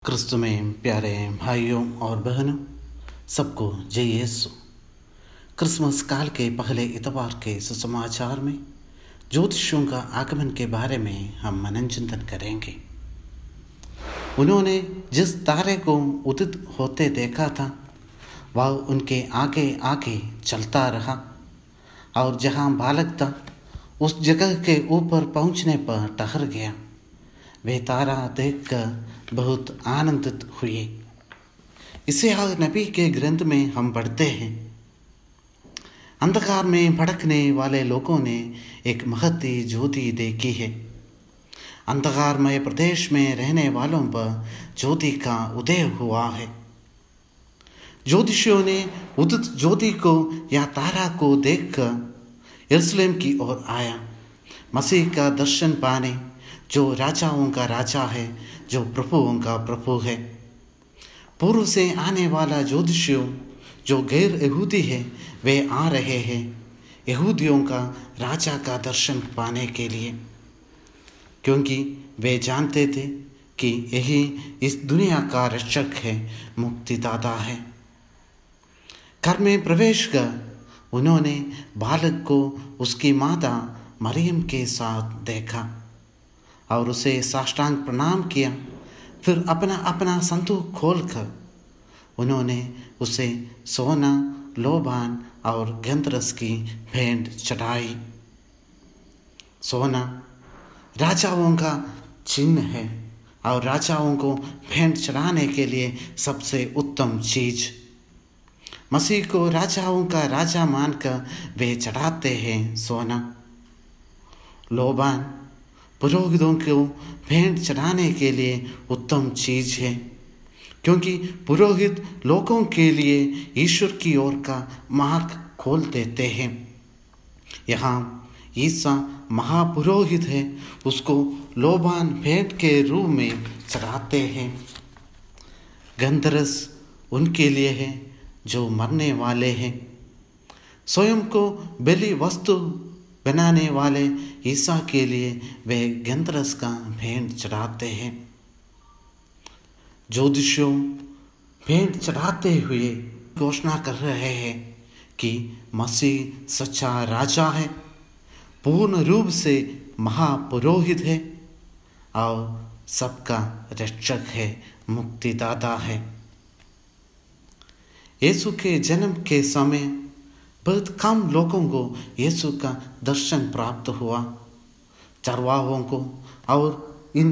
क्रिस्तु में प्यारे भाइयों और बहनों, सबको जय यीशु। क्रिसमस काल के पहले इतवार के सुसमाचार में ज्योतिषियों का आगमन के बारे में हम मनन चिंतन करेंगे। उन्होंने जिस तारे को उदित होते देखा था वह उनके आगे आगे चलता रहा और जहाँ बालक था उस जगह के ऊपर पहुँचने पर ठहर गया। वे तारा देखकर बहुत आनंदित हुए। इस्हाक नबी के ग्रंथ में हम पढ़ते हैं, अंधकार में भटकने वाले लोगों ने एक महती ज्योति देखी है। अंधकारमय प्रदेश में रहने वालों पर ज्योति का उदय हुआ है। ज्योतिषियों ने उदित ज्योति को या तारा को देखकर यरूशलेम की ओर आया, मसीह का दर्शन पाने, जो राजाओं का राजा है, जो प्रभुओं का प्रभु है। पूर्व से आने वाला ज्योतिषियों जो गैर यहूदी है वे आ रहे हैं यहूदियों का राजा का दर्शन पाने के लिए, क्योंकि वे जानते थे कि यही इस दुनिया का रक्षक है, मुक्तिदाता है। घर में प्रवेश कर उन्होंने बालक को उसकी माता मरियम के साथ देखा और उसे साष्टांग प्रणाम किया। फिर अपना अपना संदूक खोलकर उन्होंने उसे सोना, लोबान और गंधरस की भेंट चढ़ाई। सोना राजाओं का चिन्ह है और राजाओं को भेंट चढ़ाने के लिए सबसे उत्तम चीज। मसीह को राजाओं का राजा मानकर वे चढ़ाते हैं सोना। लोबान पुरोहितों को भेंट चढ़ाने के लिए उत्तम चीज है, क्योंकि पुरोहित लोगों के लिए ईश्वर की ओर का मार्ग खोल देते हैं। यहाँ ईसा महापुरोहित है, उसको लोबान भेंट के रूप में चढ़ाते हैं। गंधरस उनके लिए है जो मरने वाले हैं। स्वयं को बलि वस्तु बनाने वाले ईसा के लिए वे गंधरस का भेंट चढ़ाते हैं। ज्योतिषियों भेंट चढ़ाते हुए घोषणा कर रहे हैं कि मसीह सच्चा राजा है, पूर्ण रूप से महापुरोहित है और सबका रक्षक है, मुक्तिदाता है। यीशु के जन्म के समय बहुत कम लोगों को यीशु का दर्शन प्राप्त हुआ। चरवाहों को और इन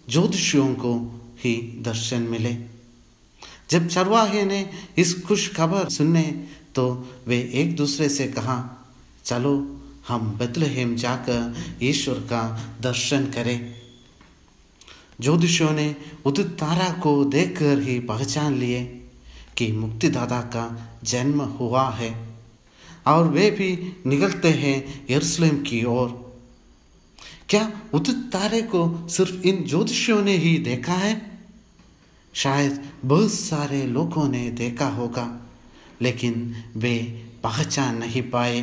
ज्योतिषियों को ही दर्शन मिले। जब चरवाहे ने इस खुश खबर सुने तो वे एक दूसरे से कहा, चलो हम बेथलेहम जाकर ईश्वर का दर्शन करें। ज्योतिषियों ने उदित तारा को देखकर ही पहचान लिए कि मुक्तिदाता का जन्म हुआ है और वे भी निकलते हैं यरूशलेम की ओर। क्या उदित तारे को सिर्फ इन ज्योतिषियों ने ही देखा है? शायद बहुत सारे लोगों ने देखा होगा, लेकिन वे पहचान नहीं पाए।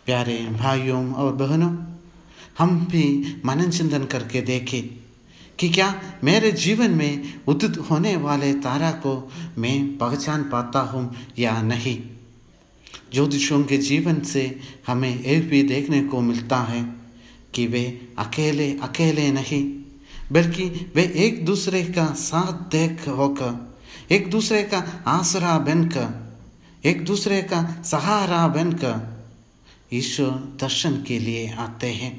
प्यारे भाइयों और बहनों, हम भी मनन चिंतन करके देखें कि क्या मेरे जीवन में उदित होने वाले तारा को मैं पहचान पाता हूँ या नहीं। ज्योतिषियों के जीवन से हमें यह भी देखने को मिलता है कि वे अकेले अकेले नहीं, बल्कि वे एक दूसरे का साथ देख होकर, एक दूसरे का आसरा बनकर, एक दूसरे का सहारा बनकर ईश्वर दर्शन के लिए आते हैं।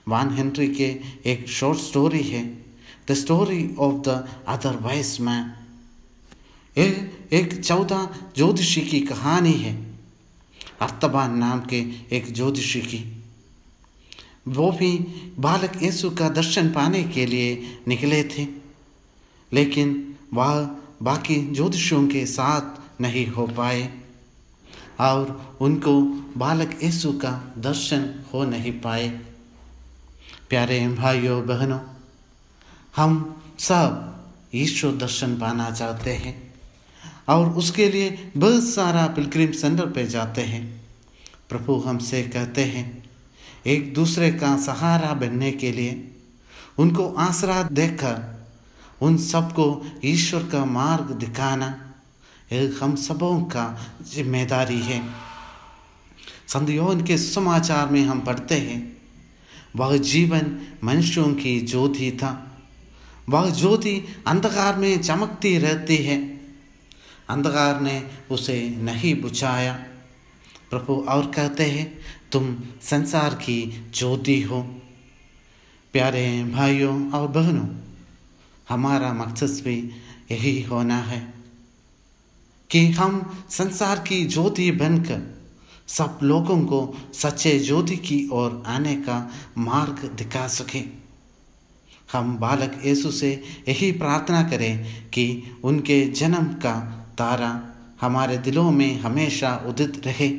वान हेनरी के एक शॉर्ट स्टोरी है, the story of the other wise man. एक 14 ज्योतिषी की कहानी है, अर्थबान नाम के एक ज्योतिषी की। वो भी बालक यीशु का दर्शन पाने के लिए निकले थे, लेकिन वह बाकी ज्योतिषियों के साथ नहीं हो पाए और उनको बालक यीशु का दर्शन हो नहीं पाए। प्यारे भाइयों बहनों, हम सब ईश्वर दर्शन पाना चाहते हैं और उसके लिए बहुत सारा पिलग्रिम सेंटर पे जाते हैं। प्रभु हमसे कहते हैं एक दूसरे का सहारा बनने के लिए, उनको आसरा देकर उन सबको ईश्वर का मार्ग दिखाना यह हम सबों का जिम्मेदारी है। संत योहन के समाचार में हम पढ़ते हैं, वह जीवन मनुष्यों की ज्योति था। वह ज्योति अंधकार में चमकती रहती है, अंधकार ने उसे नहीं बुझाया। प्रभु और कहते हैं, तुम संसार की ज्योति हो। प्यारे भाइयों और बहनों, हमारा मकसद भी यही होना है कि हम संसार की ज्योति बनकर सब लोगों को सच्चे ज्योति की ओर आने का मार्ग दिखा सकें। हम बालक यीशु से यही प्रार्थना करें कि उनके जन्म का तारा हमारे दिलों में हमेशा उदित रहे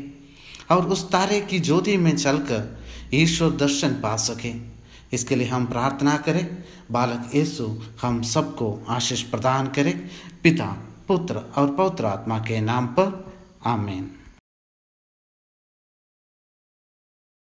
और उस तारे की ज्योति में चलकर ईश्वर दर्शन पा सके। इसके लिए हम प्रार्थना करें। बालक यीशु हम सबको आशीष प्रदान करे। पिता, पुत्र और पवित्र आत्मा के नाम पर आमीन।